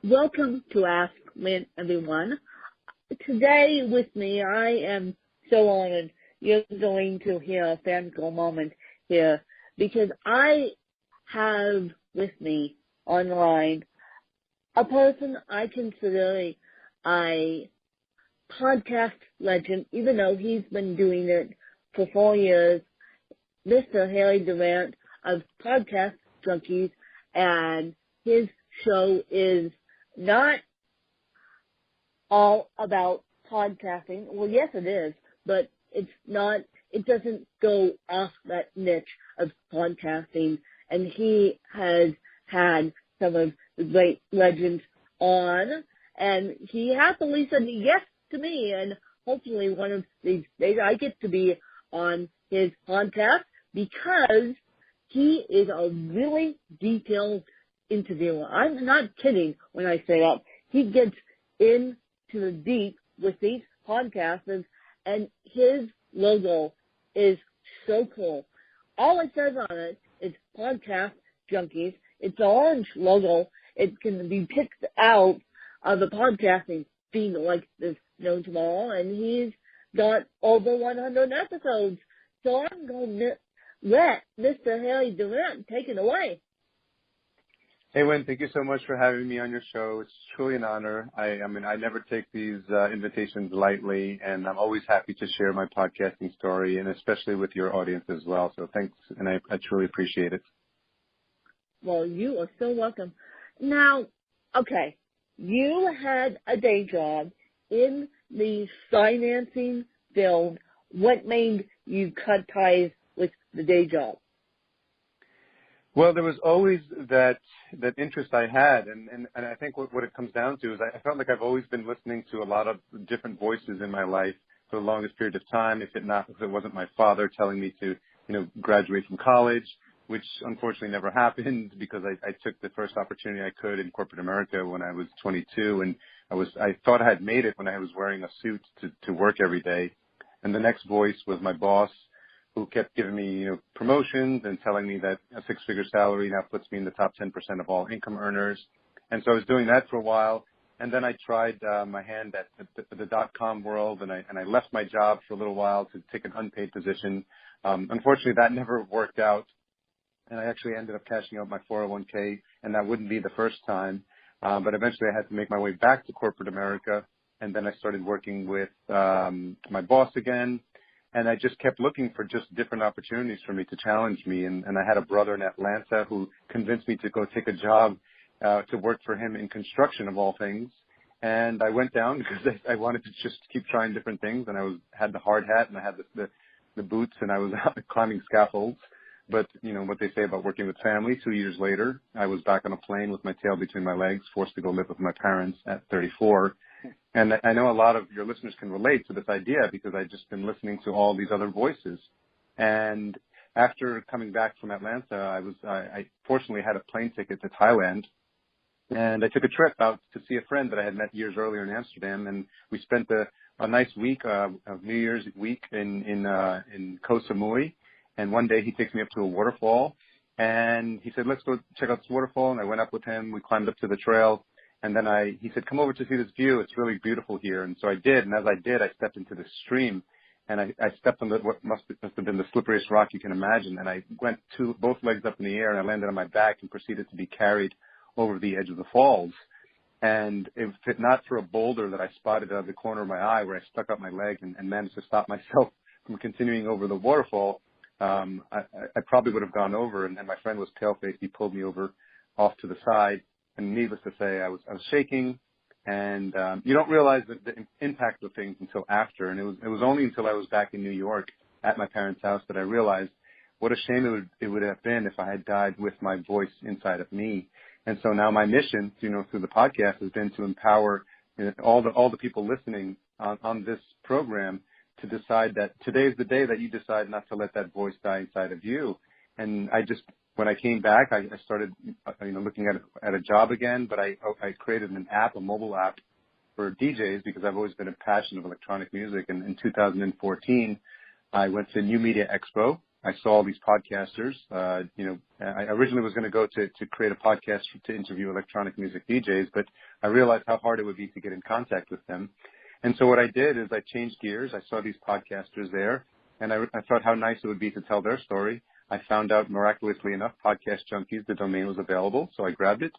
Welcome to Ask Lynn, everyone. Today with me, I am so honored you're going to hear a fangirl moment here because I have with me online a person I consider a podcast legend, even though he's been doing it for 4 years, Mr. Harry Duran of Podcast Junkies, and his show is not all about podcasting. Well, yes, it is, but it doesn't go off that niche of podcasting. And he has had some of the great legends on, and he happily said yes to me, and hopefully one of these days I get to be on his podcast because he is a really detailed interviewer. I'm not kidding when I say that. He gets into the deep with these podcasters, and his logo is so cool. All it says on it is Podcast Junkies. It's an orange logo. It can be picked out of the podcasting feed like this known tomorrow, and he's got over 100 episodes. So I'm going to let Mr. Harry Duran take it away. Hey, Wynn, thank you so much for having me on your show. It's truly an honor. I never take these invitations lightly, and I'm always happy to share my podcasting story, and especially with your audience as well. So thanks, and I truly appreciate it. Well, you are so welcome. Now, okay, you had a day job in the financing field. What made you cut ties with the day job? Well, there was always that interest I had, and I think what it comes down to is I felt like I've always been listening to a lot of different voices in my life for the longest period of time. If it wasn't my father telling me to, graduate from college, which unfortunately never happened because I took the first opportunity I could in corporate America when I was 22, and I thought I had made it when I was wearing a suit to work every day. And the next voice was my boss, who kept giving me, promotions and telling me that a six-figure salary now puts me in the top 10% of all income earners. And so I was doing that for a while. And then I tried my hand at the dot-com world, and I left my job for a little while to take an unpaid position. Unfortunately, that never worked out. And I actually ended up cashing out my 401k, and that wouldn't be the first time. But eventually I had to make my way back to corporate America. And then I started working with my boss again. And I just kept looking for just different opportunities for me to challenge me. And I had a brother in Atlanta who convinced me to go take a job to work for him in construction of all things. And I went down because I wanted to just keep trying different things. And I had the hard hat and I had the boots, and I was out climbing scaffolds. But, what they say about working with family, 2 years later, I was back on a plane with my tail between my legs, forced to go live with my parents at 34. And I know a lot of your listeners can relate to this idea because I've just been listening to all these other voices. And after coming back from Atlanta, I fortunately had a plane ticket to Thailand. And I took a trip out to see a friend that I had met years earlier in Amsterdam. And we spent a nice week, New Year's week in Koh Samui. And one day he takes me up to a waterfall. And he said, let's go check out this waterfall. And I went up with him. We climbed up to the trail. And then he said, come over to see this view. It's really beautiful here. And so I did. And as I did, I stepped into this stream, and I stepped on what must have been the slipperiest rock you can imagine. And I went both legs up in the air, and I landed on my back and proceeded to be carried over the edge of the falls. And if it not for a boulder that I spotted out of the corner of my eye where I stuck out my leg and managed to stop myself from continuing over the waterfall, I probably would have gone over. And my friend was pale-faced. He pulled me over off to the side. And needless to say, I was shaking, and you don't realize the impact of things until after. And it was only until I was back in New York at my parents' house that I realized what a shame it would have been if I had died with my voice inside of me. And so now my mission, through the podcast, has been to empower all the people listening on this program to decide that today is the day that you decide not to let that voice die inside of you. And when I came back, I started, looking at a job again, but I created an app, a mobile app for DJs because I've always been a passion of electronic music. And in 2014, I went to New Media Expo I saw all these podcasters. I originally was going to go to create a podcast to interview electronic music DJs, but I realized how hard it would be to get in contact with them. And so what I did is I changed gears. I saw these podcasters there, and I thought how nice it would be to tell their story. I found out miraculously enough, Podcast Junkies, the domain was available, so I grabbed it,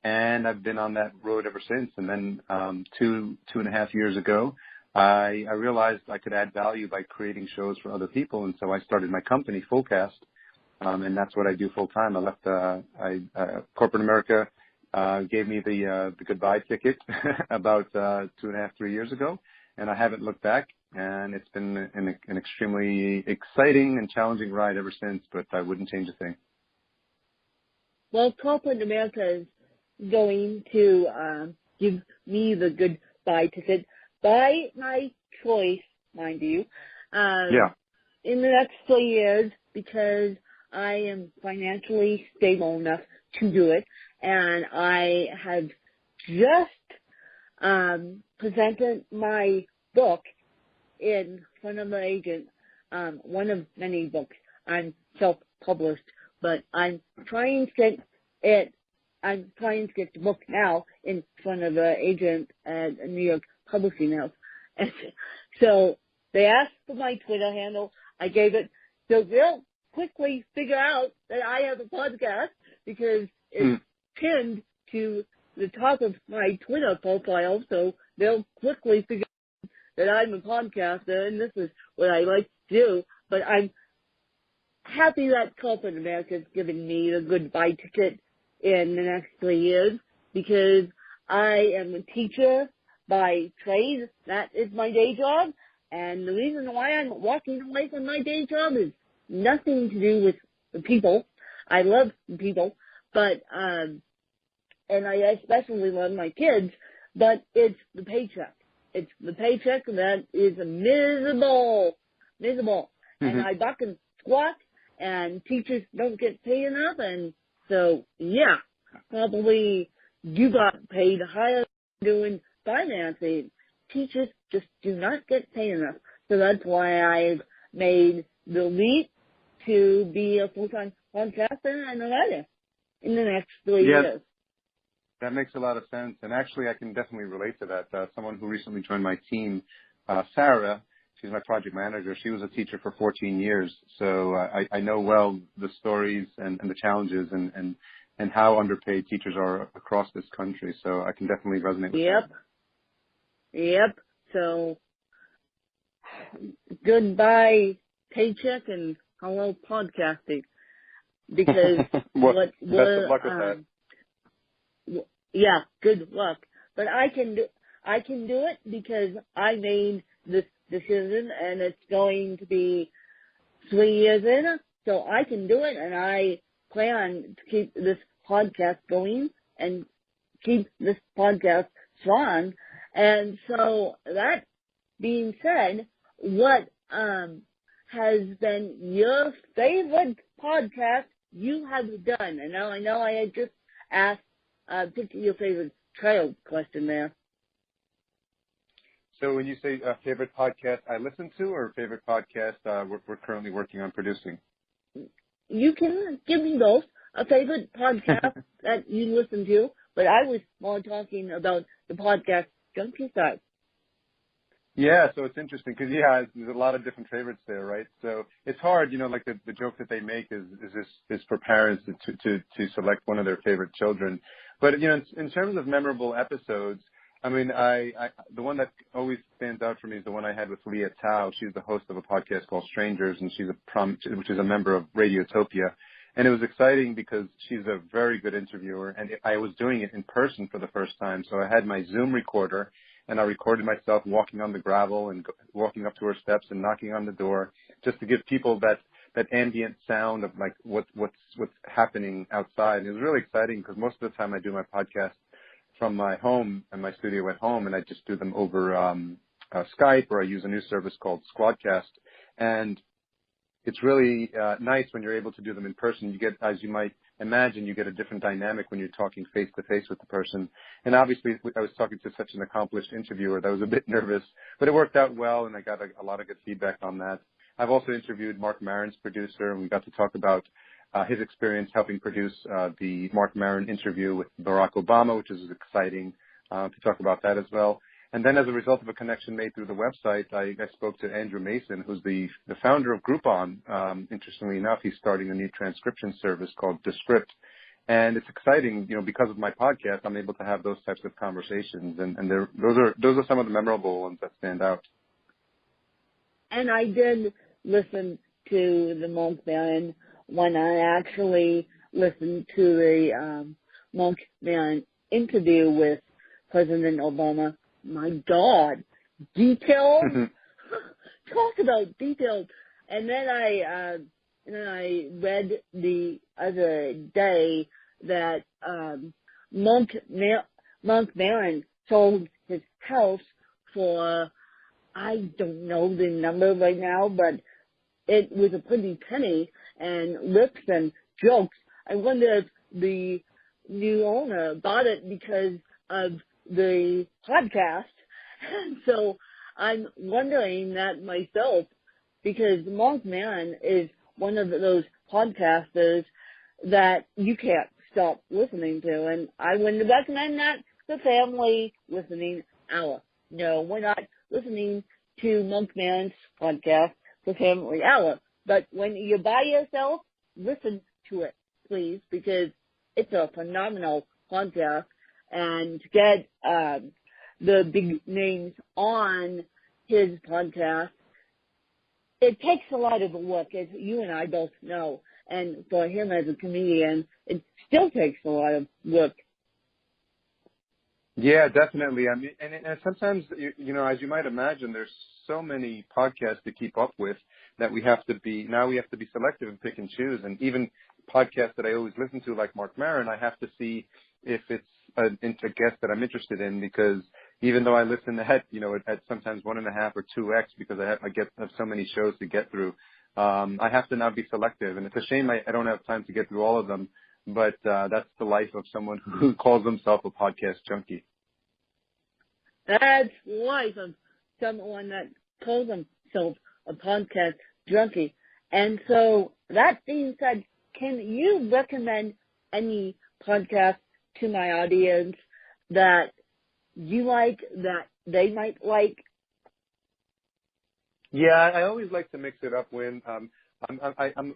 and I've been on that road ever since. And then 2.5 years ago, I realized I could add value by creating shows for other people, and so I started my company, Fullcast, and that's what I do full time. I left corporate America, gave me the goodbye ticket about 2.5, 3 years ago, and I haven't looked back. And it's been an extremely exciting and challenging ride ever since, but I wouldn't change a thing. Well, corporate America is going to give me the goodbye ticket by my choice, mind you. In the next 3 years, because I am financially stable enough to do it, and I have just presented my book in front of an agent, one of many books. I'm self-published, but I'm trying to get the book now in front of an agent at a New York publishing house. And so they asked for my Twitter handle. I gave it. So they'll quickly figure out that I have a podcast because it's pinned to the top of my Twitter profile. So they'll quickly figure that I'm a podcaster, and this is what I like to do. But I'm happy that corporate America is giving me the goodbye ticket in the next 3 years, because I am a teacher by trade. That is my day job, and the reason why I'm walking away from my day job is nothing to do with the people. I love the people, but and I especially love my kids, but it's the paycheck. It's the paycheck that is miserable. And I buck and squawk, and teachers don't get paid enough, and so, yeah, probably you got paid higher doing financing. Teachers just do not get paid enough. So that's why I've made the leap to be a full-time podcaster and a writer in the next 3 years. That makes a lot of sense, and actually I can definitely relate to that. Someone who recently joined my team, Sarah, she's my project manager. She was a teacher for 14 years, so I know well the stories and the challenges and how underpaid teachers are across this country, so I can definitely resonate with that. Yep. So, goodbye paycheck and hello podcasting, because best of luck with that. Yeah, good luck. But I can do it because I made this decision, and it's going to be 3 years in, so I can do it, and I plan to keep this podcast going and keep this podcast strong. And so that being said, what has been your favorite podcast you have done? And now I know I had just asked pick your favorite child question there. So when you say favorite podcast I listen to, or favorite podcast we're currently working on producing? You can give me both. A favorite podcast that you listen to, but I was more talking about the podcast junkie side. Yeah, so it's interesting because, there's a lot of different favorites there, right? So it's hard, like the joke that they make is for parents to select one of their favorite children. But, in terms of memorable episodes, I mean, the one that always stands out for me is the one I had with Leah Tao. She's the host of a podcast called Strangers, and she's which is a member of Radiotopia. And it was exciting because she's a very good interviewer, and I was doing it in person for the first time. So I had my Zoom recorder, and I recorded myself walking on the gravel and walking up to her steps and knocking on the door, just to give people that ambient sound of like what's happening outside. And it was really exciting because most of the time I do my podcast from my home and my studio at home, and I just do them over Skype, or I use a new service called Squadcast. And it's really nice when you're able to do them in person. You get, as you might imagine, you get a different dynamic when you're talking face to face with the person. And obviously, I was talking to such an accomplished interviewer that I was a bit nervous, but it worked out well, and I got a lot of good feedback on that. I've also interviewed Mark Maron's producer, and we got to talk about his experience helping produce the Mark Maron interview with Barack Obama, which is exciting to talk about that as well. And then as a result of a connection made through the website, I spoke to Andrew Mason, who's the founder of Groupon. Interestingly enough, he's starting a new transcription service called Descript. And it's exciting, because of my podcast, I'm able to have those types of conversations. And those are some of the memorable ones that stand out. And I did listen to the Mark Maron when I actually listened to the Mark Maron interview with President Obama. My God, detailed. Talk about detailed. And then I read the other day that Mark Maron sold his house for, I don't know the number right now, but it was a pretty penny, and lips and jokes. I wonder if the new owner bought it because of the podcast. And so I'm wondering that myself, because Mark Maron is one of those podcasters that you can't stop listening to, and I wouldn't recommend that the family listening hour. No, we're not listening to Mark Maron's podcast, the family hour. But when you're by yourself, listen to it, please, because it's a phenomenal podcast. And to get the big names on his podcast, it takes a lot of work, as you and I both know. And for him as a comedian, it still takes a lot of work. Yeah, definitely. I mean, and sometimes, as you might imagine, there's so many podcasts to keep up with that we have to be selective and pick and choose. And even podcasts that I always listen to, like Mark Maron, I have to see if it's a guest that I'm interested in, because even though I listen at sometimes 1.5 or 2x, because I have so many shows to get through, I have to now be selective. And it's a shame I don't have time to get through all of them, but that's the life of someone who calls himself a podcast junkie. That's life of someone that calls himself a podcast junkie. And so, that being said, can you recommend any podcast to my audience that you like, that they might like? Yeah, I always like to mix it up when I'm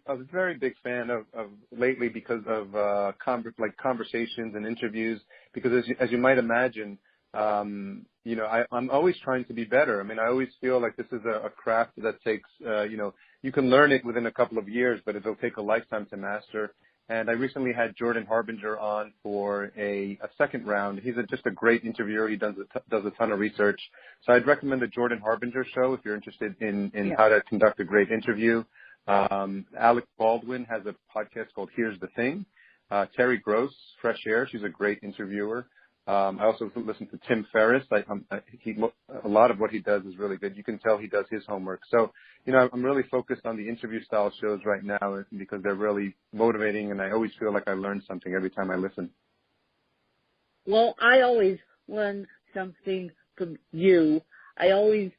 a very big fan of lately, because of conversations and interviews, because as you might imagine, I'm always trying to be better. I mean, I always feel like this is a craft that takes, you can learn it within a couple of years, but it'll take a lifetime to master. And I recently had Jordan Harbinger on for a second round. He's just a great interviewer. He does a ton of research. So I'd recommend the Jordan Harbinger show if you're interested in how to conduct a great interview. Alec Baldwin has a podcast called Here's the Thing. Terry Gross, Fresh Air, she's a great interviewer. I also listen to Tim Ferriss. A lot of what he does is really good. You can tell he does his homework. So, I'm really focused on the interview style shows right now because they're really motivating, and I always feel like I learn something every time I listen. Well, I always learn something from you. And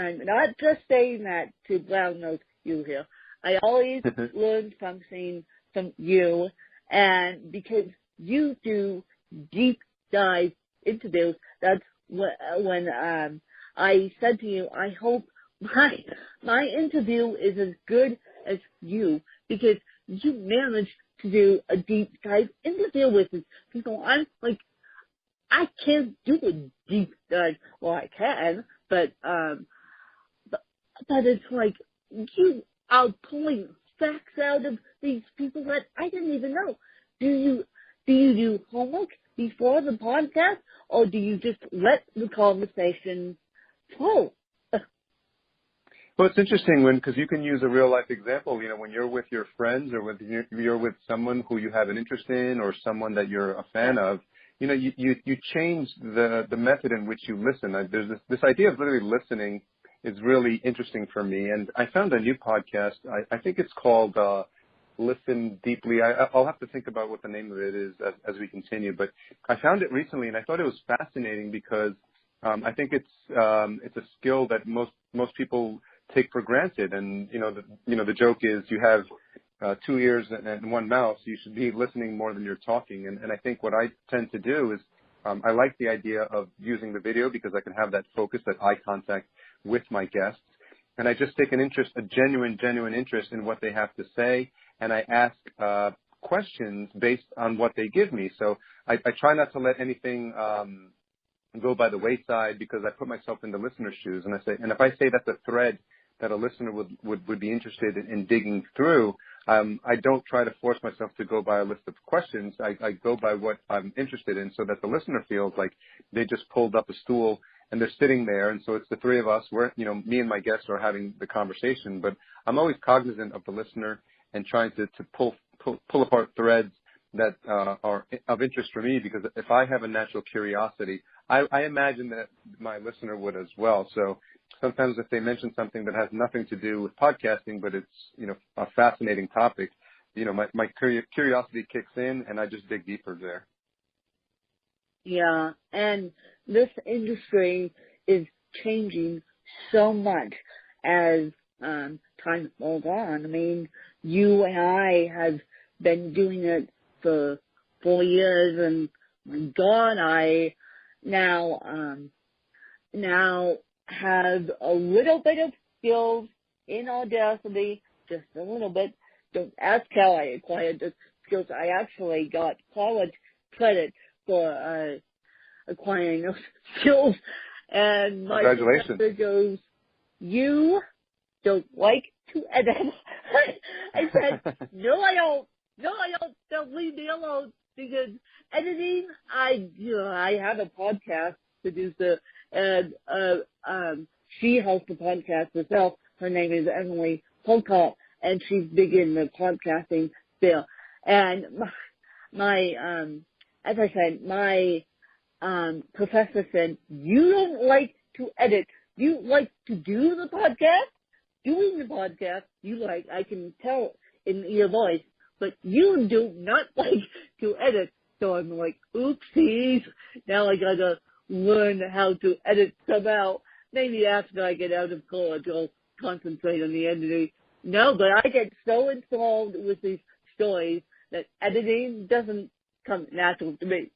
I'm not just saying that to brown-nose you here. I always learn something from you, and because you do deep dive interviews, that's when I said to you, I hope my interview is as good as you, because you managed to do a deep dive interview with people. I'm like, I can't do a deep dive. Well, I can, but it's like you are pulling facts out of these people that I didn't even know. Do you do homework before the podcast, or do you just let the conversation flow? Well, it's interesting because you can use a real life example. When you're with your friends, or when you're with someone who you have an interest in, or someone that you're a fan of, you change the method in which you listen. There's this idea of literally listening is really interesting for me, and I found a new podcast. I think it's called Listen Deeply. I'll have to think about what the name of it is as we continue, but I found it recently, and I thought it was fascinating because I think it's a skill that most people take for granted. And, the joke is you have 2 ears and 1 mouth, so you should be listening more than you're talking. And I think what I tend to do is I like the idea of using the video because I can have that focus, that eye contact with my guests. And I just take an interest, a genuine interest in what they have to say. And I ask questions based on what they give me. So I try not to let anything go by the wayside because I put myself in the listener's shoes. And if I say that's a thread that a listener would be interested in digging through, I don't try to force myself to go by a list of questions. I go by what I'm interested in so that the listener feels like they just pulled up a stool and they're sitting there. And so it's the three of us. Me and my guests are having the conversation. But I'm always cognizant of the listener and trying to pull apart threads that are of interest for me, because if I have a natural curiosity, I imagine that my listener would as well. So sometimes if they mention something that has nothing to do with podcasting, but it's, a fascinating topic, my curiosity kicks in and I just dig deeper there. Yeah, and this industry is changing so much as time goes on. I mean, you and I have been doing it for 4 years, and my God, I now have a little bit of skills in Audacity, just a little bit. Don't ask how I acquired the skills. I actually got college credit for acquiring those skills, and my professor goes, "You don't like to edit." I said, "No, I don't. Don't leave me alone, because editing, I have a podcast producer, and she hosts a podcast herself. Her name is Emily Holcott, and she's big in the podcasting field. And as I said, my professor said, "You don't like to edit. You like to do the podcast. Doing the podcast, I can tell in your voice, but you do not like to edit." So I'm like, oopsies. Now I gotta learn how to edit somehow. Maybe after I get out of college, I'll concentrate on the editing. No, but I get so involved with these stories that editing doesn't come natural to me.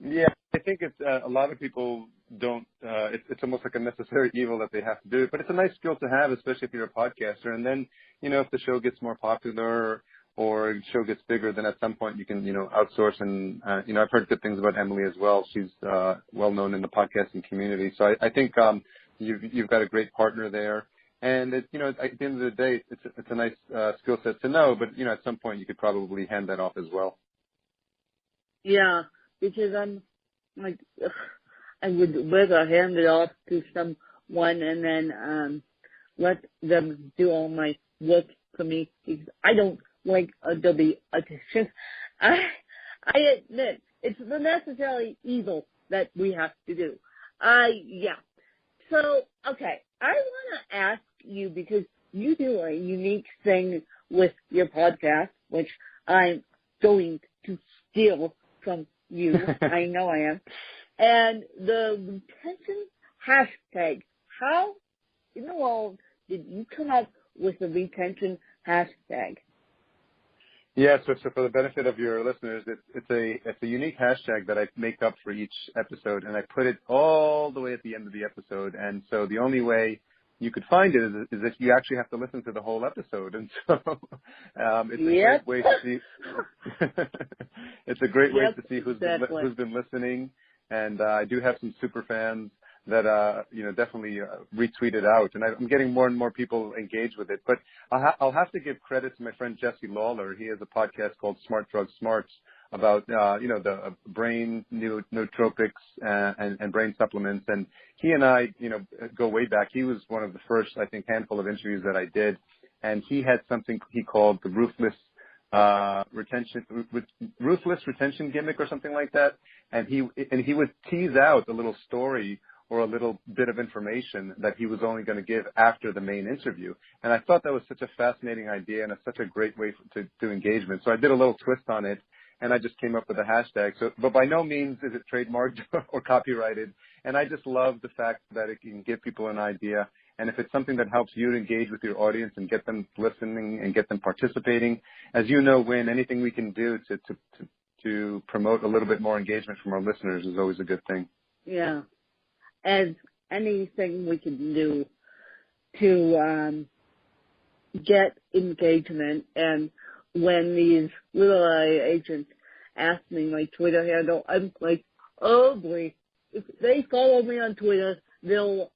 Yeah, I think it's a lot of people don't. It's almost like a necessary evil that they have to do it. But it's a nice skill to have, especially if you're a podcaster. And then, if the show gets more popular or the show gets bigger, then at some point you can, outsource. And I've heard good things about Emily as well. She's well known in the podcasting community. So I think you've got a great partner there. And at the end of the day, it's a nice skill set to know. But at some point you could probably hand that off as well. Yeah, because I'm like, I would rather hand it off to someone and then let them do all my work for me, because I don't like Adobe Audition. I admit it's the necessary evil that we have to do. Yeah. So, okay, I want to ask you, because you do a unique thing with your podcast, which I'm going to steal from you. I know I am. And the retention hashtag. How in the world did you come up with the retention hashtag? Yeah, so for the benefit of your listeners, it's a unique hashtag that I make up for each episode, and I put it all the way at the end of the episode. And so the only way you could find it is if you actually have to listen to the whole episode. And so it's a great way to see. It's a great way to see who's been listening. And I do have some super fans that definitely retweet it out, and I'm getting more and more people engaged with it. But I'll have to give credit to my friend Jesse Lawler. He has a podcast called Smart Drug Smarts about the brain nootropics and brain supplements. And he and I go way back. He was one of the first, I think, handful of interviews that I did, and he had something he called the ruthless retention gimmick or something like that. And he would tease out a little story or a little bit of information that he was only going to give after the main interview. And I thought that was such a fascinating idea and such a great way to do engagement. So I did a little twist on it, and I just came up with a hashtag. So, but by no means is it trademarked or copyrighted. And I just love the fact that it can give people an idea And if it's something that helps you to engage with your audience and get them listening and get them participating, as you know, Wynn, anything we can do to promote a little bit more engagement from our listeners is always a good thing. Yeah. As anything we can do to get engagement. And when these little agents ask me my Twitter handle, I'm like, oh boy, if they follow me on Twitter, they'll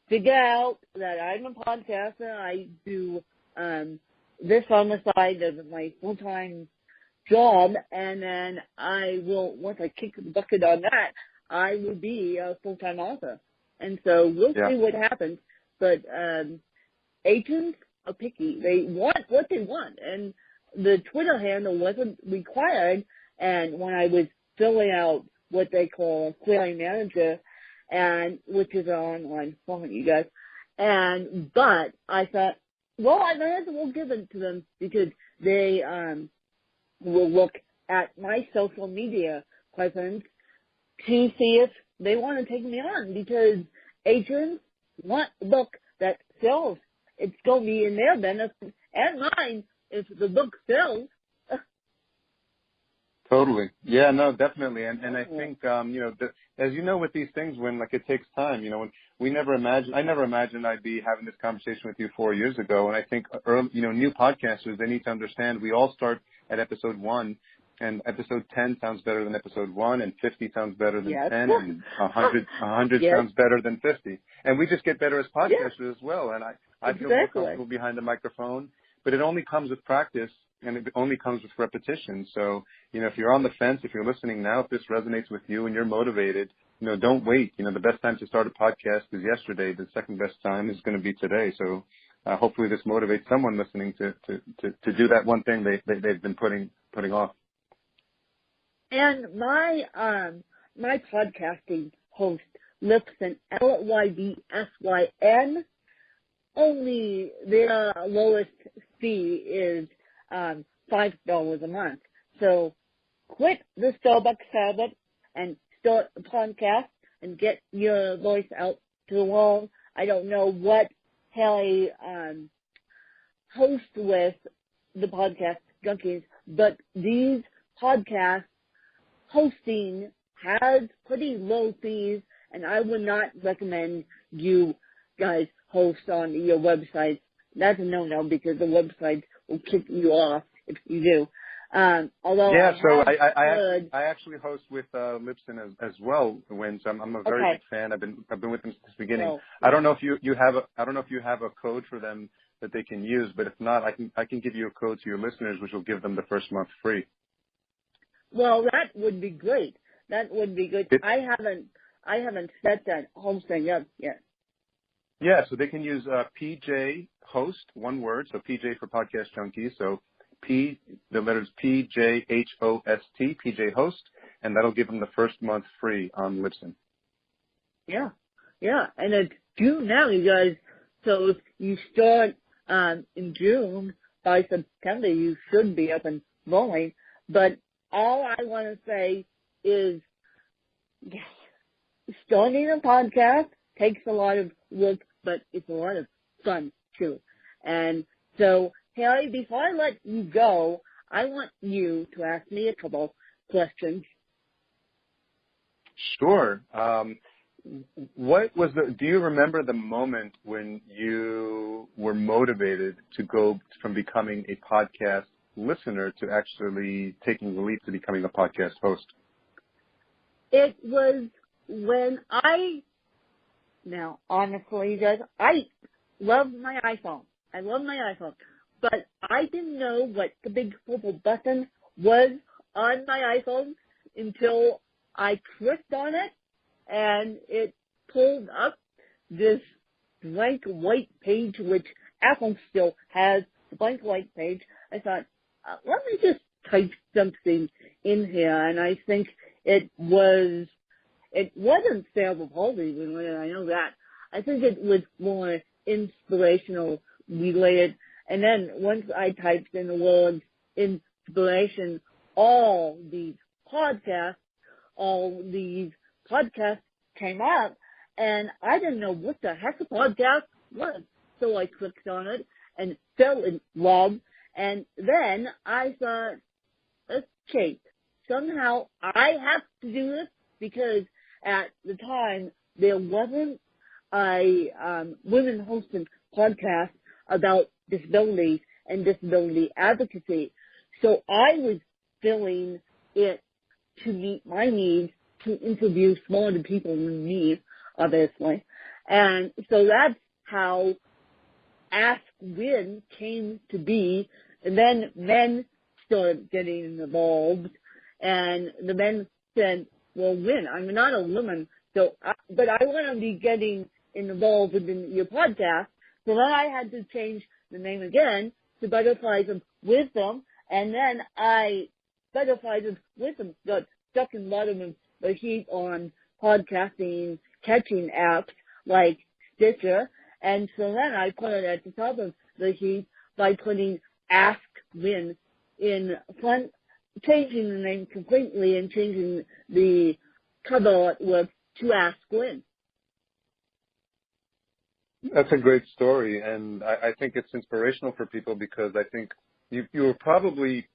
figure out that I'm a podcaster. I do this on the side of my full-time job, and then I will, once I kick the bucket on that, I will be a full-time author. And so we'll see what happens. But agents are picky. They want what they want. And the Twitter handle wasn't required. And when I was filling out what they call a query manager, and which is an online form, you guys, but I thought, well, I might as well give it to them because they will look at my social media presence to see if they want to take me on, because agents want a book that sells. It's going to be in their benefit and mine if the book sells. Totally. Yeah, no, definitely. And I think, as you know, with these things, when like it takes time, when I never imagined I'd be having this conversation with you 4 years ago. And I think, new podcasters, they need to understand we all start at episode 1, and episode 10 sounds better than episode 1, and 50 sounds better than 10, and 100 sounds better than 50. And we just get better as podcasters as well. And I feel more comfortable behind the microphone, but it only comes with practice. And it only comes with repetition. So, if you're on the fence, if you're listening now, if this resonates with you and you're motivated, don't wait. The best time to start a podcast is yesterday. The second best time is going to be today. So, hopefully this motivates someone listening to do that one thing they've been putting off. And my podcasting host, Lipson, Lybsyn, only their lowest fee is $5 a month. So quit the Starbucks habit and start a podcast and get your voice out to the world. I don't know what Haley hosts with the podcast junkies, but these podcast hosting has pretty low fees, and I would not recommend you guys host on your websites. That's a no-no, because the websites will kick you off if you do. Although I actually host with Lipson as well, Wynn. So I'm a very big fan. I've been with them since the beginning. So, I don't know if you have a code for them that they can use, but if not, I can give you a code to your listeners, which will give them the first month free. Well, that would be great. That would be good. I haven't set that hosting up yet. Yeah, so they can use PJ Host, one word, so PJ for Podcast Junkies, so the letters PJHOST, PJ Host, and that'll give them the first month free on Lipson. Yeah, and it's June now, you guys, so if you start in June, by September you should be up and rolling, but all I want to say is, yes, starting a podcast takes a lot of work, but it's a lot of fun too. And so, Haley, before I let you go, I want you to ask me a couple questions. Sure. Do you remember the moment when you were motivated to go from becoming a podcast listener to actually taking the leap to becoming a podcast host? It was when now, honestly, guys, I love my iPhone. But I didn't know what the big purple button was on my iPhone until I clicked on it, and it pulled up this blank white page, which Apple still has, the blank white page. I thought, let me just type something in here, and I think it wasn't cerebral even, I know that. I think it was more inspirational related. And then once I typed in the word inspiration, all these podcasts came up, and I didn't know what the heck a podcast was. So I clicked on it and fell in love. And then I thought, okay, somehow I have to do this, because at the time there wasn't a women hosted podcast about disabilities and disability advocacy. So I was filling it to meet my needs, to interview smaller people in need, obviously. And so that's how Ask Win came to be. And then men started getting involved, and the men said, well, Win, I'm not a woman, so but I want to be getting involved in your podcast. So then I had to change the name again to Butterflies of Wisdom, and then Butterflies of Wisdom got stuck in the bottom of the heap on podcasting catching apps like Stitcher, and so then I put it at the top of the heap by putting Ask Win in front, changing the name completely and changing the cover artwork to Ask Win. That's a great story, and I think it's inspirational for people, because I think you were probably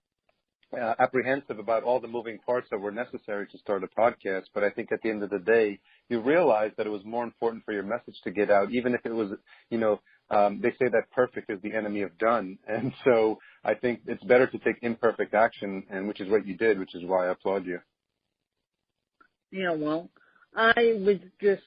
apprehensive about all the moving parts that were necessary to start a podcast, but I think at the end of the day, you realized that it was more important for your message to get out, even if it was, they say that perfect is the enemy of done. And so I think it's better to take imperfect action, and which is what you did, which is why I applaud you. Yeah, well, I was just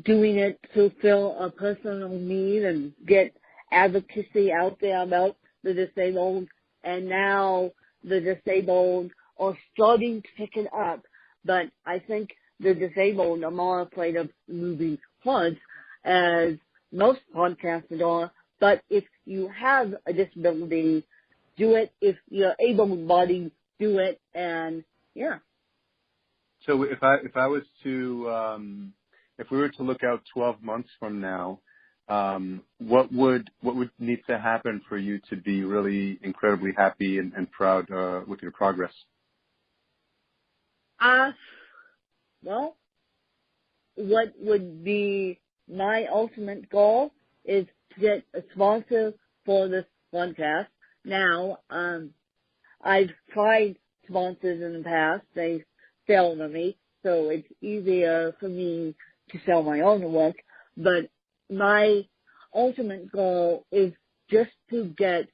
doing it to fill a personal need and get advocacy out there about the disabled, and now the disabled are starting to pick it up. But I think the disabled are more afraid of moving forward, as most podcasters are. But if you have a disability, do it. If you're able-bodied, do it. And yeah. So if we were to look out 12 months from now, what would need to happen for you to be really incredibly happy and proud with your progress? Well, what would be my ultimate goal is to get a sponsor for this podcast. Now, I've tried sponsors in the past. They failed on me, so it's easier for me to sell my own work. But my ultimate goal is just to get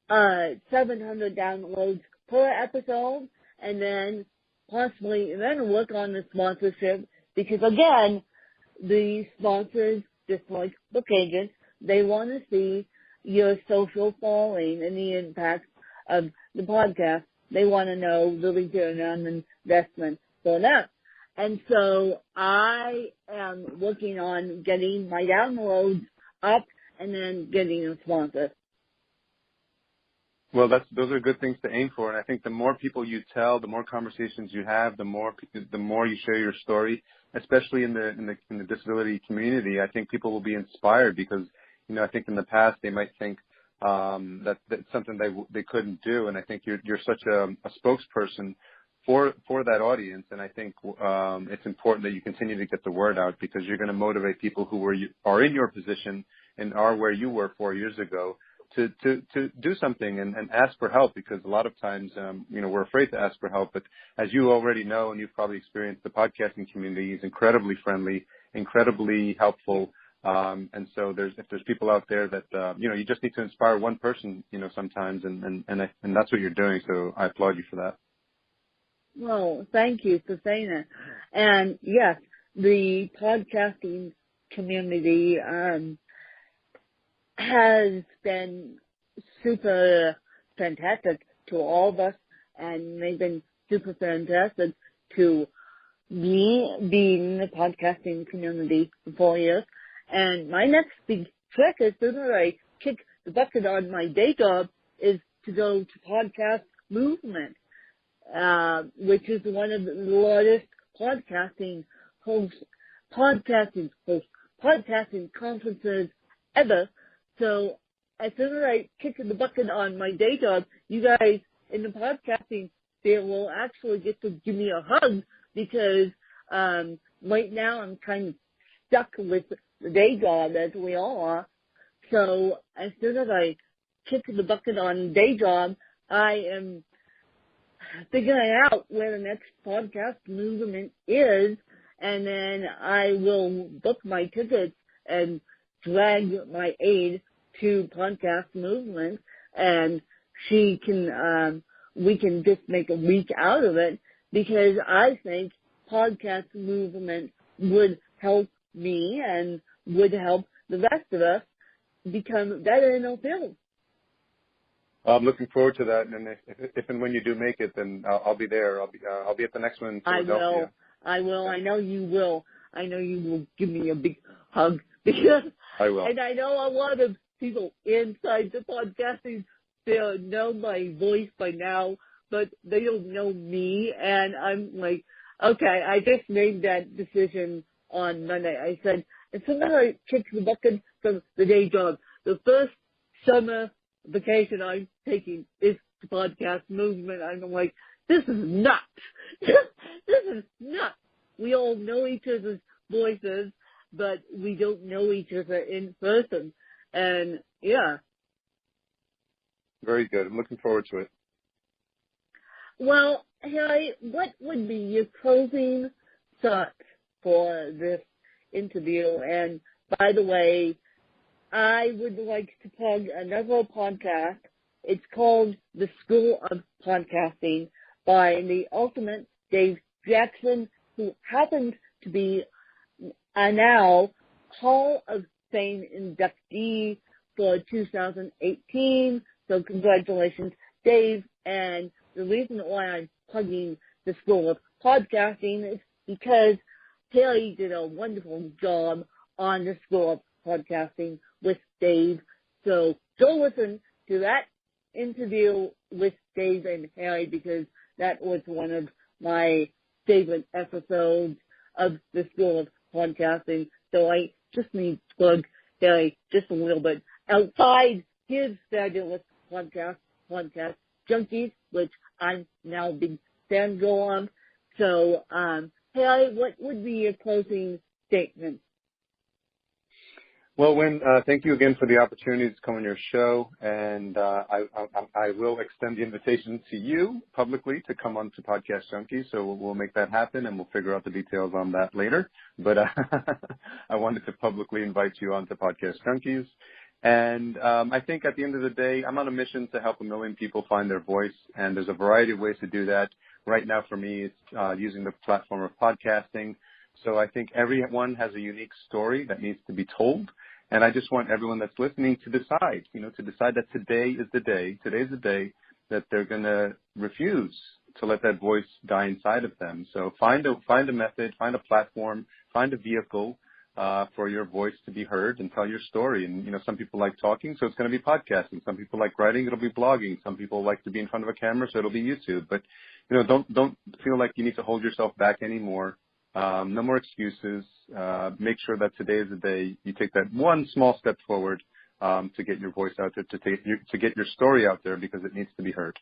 700 downloads per episode, and then possibly work on the sponsorship, because again, the sponsors, just like book agents, they want to see your social following and the impact of the podcast. They want to know the return on investment for them. And so I am working on getting my downloads up and then getting a sponsor. Well, those are good things to aim for, and I think the more people you tell, the more conversations you have, the more you share your story, especially in the disability community. I think people will be inspired, because I think in the past they might think that's something they couldn't do, and I think you're such a spokesperson for that audience, and I think it's important that you continue to get the word out, because you're going to motivate people who are in your position and are where you were 4 years ago to do something and ask for help, because a lot of times we're afraid to ask for help. But as you already know, and you've probably experienced, the podcasting community is incredibly friendly, incredibly helpful. And so if there's people out there that you just need to inspire one person sometimes, and that's what you're doing. So I applaud you for that. Well, thank you for saying that. And yes, the podcasting community has been super fantastic to all of us, and they've been super fantastic to me being in the podcasting community for 4 years. And my next big trick, as soon as I kick the bucket on my day job, is to go to Podcast Movement, which is one of the largest podcasting conferences ever. So as soon as I kick the bucket on my day job, you guys in the podcasting they will actually get to give me a hug because right now I'm kind of stuck with the day job, as we all are. So as soon as I kick the bucket on day job, I am figuring out where the next podcast movement is, and then I will book my tickets and drag my aide to podcast movement, and she can, we can just make a week out of it, because I think podcast movement would help me and would help the rest of us become better in our field. I'm looking forward to that, and if and when you do make it, then I'll be there. I'll be at the next one in Philadelphia. I will. I know you will. I know you will give me a big hug because I will. And I know a lot of people inside the podcasting they know my voice by now, but they don't know me. And I'm like, okay, I just made that decision on Monday. I said, as soon as I kick the bucket from the day job, the first summer vacation I'm taking is the podcast movement. I'm like, this is nuts. This is nuts. We all know each other's voices, but we don't know each other in person. And yeah. Very good. I'm looking forward to it. Well, Harry, what would be your closing thoughts for this interview? And by the way, I would like to plug another podcast. It's called The School of Podcasting by the ultimate Dave Jackson, who happens to be a now Hall of Fame inductee for 2018. So congratulations, Dave. And the reason why I'm plugging the School of Podcasting is because Terry did a wonderful job on the School of Podcasting with Dave. So go listen to that interview with Dave and Harry, because that was one of my favorite episodes of the School of Podcasting. So I just need to plug Harry just a little bit outside his fabulous podcast Junkies, which I'm now a big fan of. So, Harry, what would be your closing statement? Well, thank you again for the opportunity to come on your show, and I will extend the invitation to you publicly to come on to Podcast Junkies, so we'll make that happen, and we'll figure out the details on that later. But I wanted to publicly invite you on to Podcast Junkies, and I think at the end of the day, I'm on a mission to help 1 million people find their voice, and there's a variety of ways to do that. Right now, for me, it's using the platform of podcasting. So I think everyone has a unique story that needs to be told. And I just want everyone that's listening to decide that today's the day that they're going to refuse to let that voice die inside of them. So find a method, find a platform, find a vehicle for your voice to be heard and tell your story. And, some people like talking, so it's going to be podcasting. Some people like writing, it'll be blogging. Some people like to be in front of a camera, so it'll be YouTube. But, don't feel like you need to hold yourself back anymore. No more excuses. Make sure that today is the day you take that one small step forward to get your voice out there, to get your story out there, because it needs to be heard.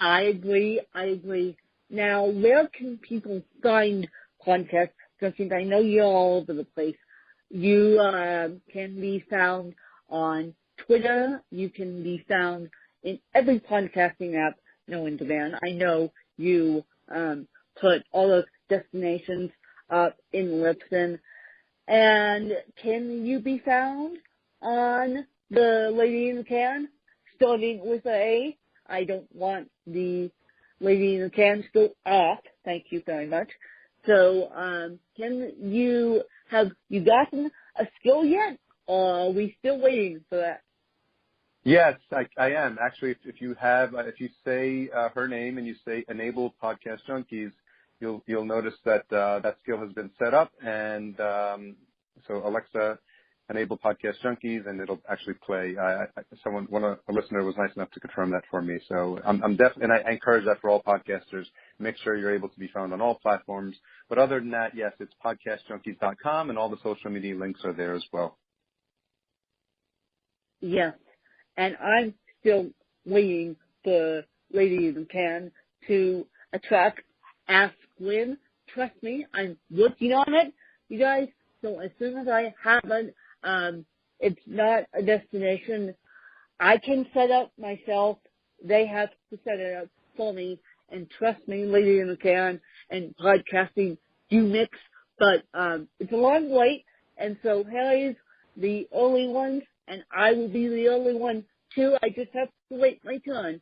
I agree. Now, where can people find Podcast Junkies? I know you're all over the place. You can be found on Twitter. You can be found in every podcasting app known to man. I know you put all those destinations up in Lipson. And can you be found on the Lady in the Can, starting with a A? I don't want the Lady in the Can to go off. Thank you very much. So, have you gotten a skill yet, or are we still waiting for that? Yes, I am. Actually, if you say her name and you say Enable Podcast Junkies, you'll notice that that skill has been set up, and so Alexa, Enable Podcast Junkies, and it'll actually play. A listener was nice enough to confirm that for me. So I'm definitely, and I encourage that for all podcasters. Make sure you're able to be found on all platforms. But other than that, yes, it's podcastjunkies.com, and all the social media links are there as well. Yes, and I'm still waiting for Lady You Can to attract Ask Win. Trust me, I'm working on it, you guys. So as soon as I have it, it's not a destination I can set up myself. They have to set it up for me. And trust me, Lady in the Can and podcasting do mix, but it's a long wait. And so Harry's the only one, and I will be the only one too. I just have to wait my turn.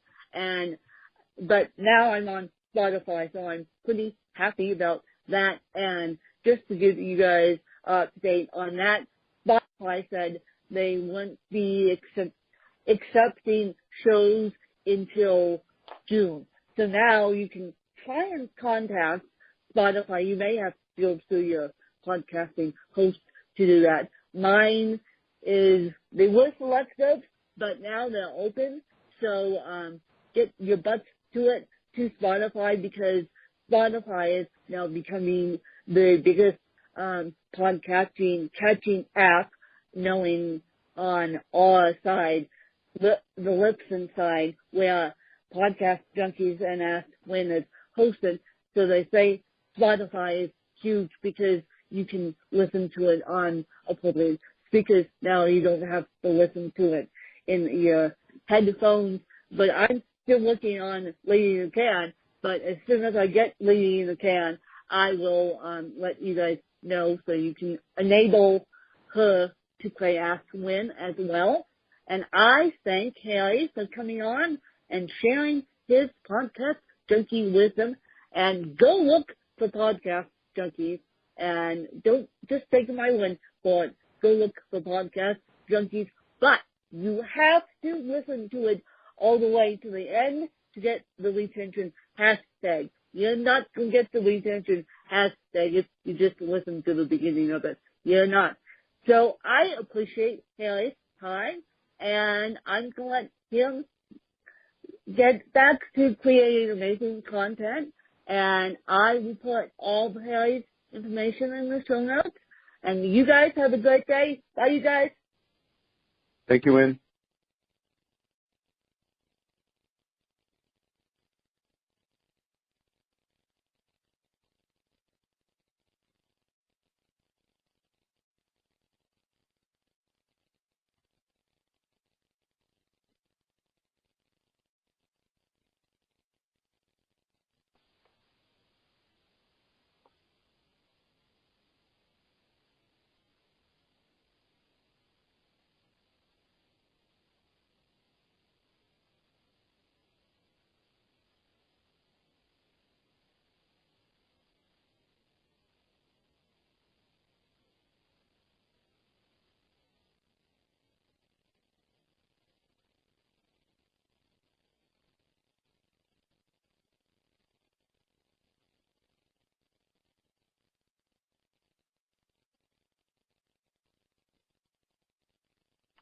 But now I'm on Spotify, so I'm pretty happy about that. And just to give you guys an update on that, Spotify said they won't be accepting shows until June. So now you can try and contact Spotify. You may have to go through your podcasting host to do that. Mine they were selective, but now they're open. So get your butts to it, to Spotify, because Spotify is now becoming the biggest podcasting catching app, knowing on our side, the Lipson side, where Podcast Junkies and Ask When is hosted. So they say Spotify is huge because you can listen to it on appropriate speakers. Now you don't have to listen to it in your headphones. But I'm still working on Lady in the Can. But as soon as I get Lady in the Can, I will let you guys know so you can enable her to play Ask When as well. And I thank Harry for coming on and sharing his podcast junkie wisdom. And go look for Podcast Junkies. And don't just take my word for it. Go look for Podcast Junkies. But you have to listen to it all the way to the end to get the retention hashtag. You're not going to get the retention hashtag if you just listen to the beginning of it. You're not. So I appreciate Harry's time, and I'm going to let him get back to creating amazing content, and I will put all of Harry's information in the show notes. And you guys have a great day. Bye, you guys. Thank you, Wynn.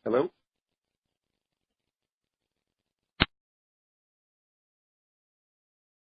Hello?